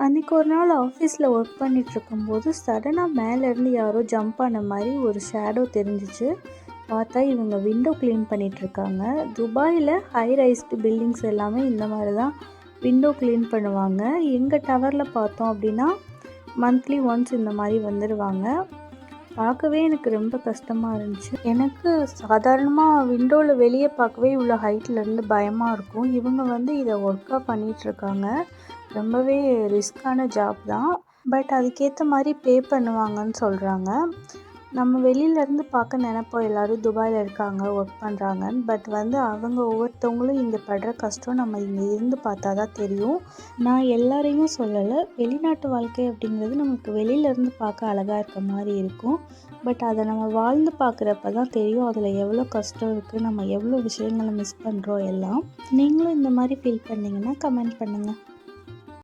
அன்றைக்கி ஒரு நாள் ஆஃபீஸில் ஒர்க் பண்ணிகிட்ருக்கும்போது சடனாக மேலேருந்து யாரோ ஜம்ப் ஆன மாதிரி ஒரு ஷேடோ தெரிஞ்சிச்சு. பார்த்தா இவங்க விண்டோ க்ளீன் பண்ணிகிட்ருக்காங்க. துபாயில் ஹை ரைஸ்டு பில்டிங்ஸ் எல்லாமே இந்த மாதிரி தான் விண்டோ க்ளீன் பண்ணுவாங்க. எங்கள் டவரில் பார்த்தோம் அப்படின்னா மந்த்லி ஒன்ஸ் இந்த மாதிரி வந்துடுவாங்க. பார்க்கவே எனக்கு ரொம்ப கஷ்டமாக இருந்துச்சு. எனக்கு சாதாரணமாக விண்டோவில் வெளியே பார்க்கவே இவ்வளோ ஹைட்லேருந்து பயமாக இருக்கும். இவங்க இதை ஒர்க்காக பண்ணிகிட்ருக்காங்க. ரொம்பவே ரிஸ்க்கான ஜாப் தான். பட் அதுக்கேற்ற மாதிரி பே பண்ணுவாங்கன்னு சொல்கிறாங்க. நம்ம வெளியிலேருந்து பார்க்க நினைப்போம் எல்லோரும் துபாயில் இருக்காங்க ஒர்க் பண்ணுறாங்கன்னு. பட் அவங்க ஒவ்வொருத்தவங்களும் இங்கே படுற கஷ்டம் நம்ம இங்கே இருந்து பார்த்தா தான் தெரியும். நான் எல்லாரையும் சொல்லலை. வெளிநாட்டு வாழ்க்கை அப்படிங்கிறது நமக்கு வெளியிலேருந்து பார்க்க அழகாக இருக்க மாதிரி இருக்கும். பட் அதை நம்ம வாழ்ந்து பார்க்குறப்ப தான் தெரியும் அதில் எவ்வளோ கஷ்டம் இருக்குது, நம்ம எவ்வளோ விஷயங்களை மிஸ் பண்ணுறோம் எல்லாம். நீங்களும் இந்த மாதிரி ஃபீல் பண்ணிங்கன்னா கமெண்ட் பண்ணுங்கள்.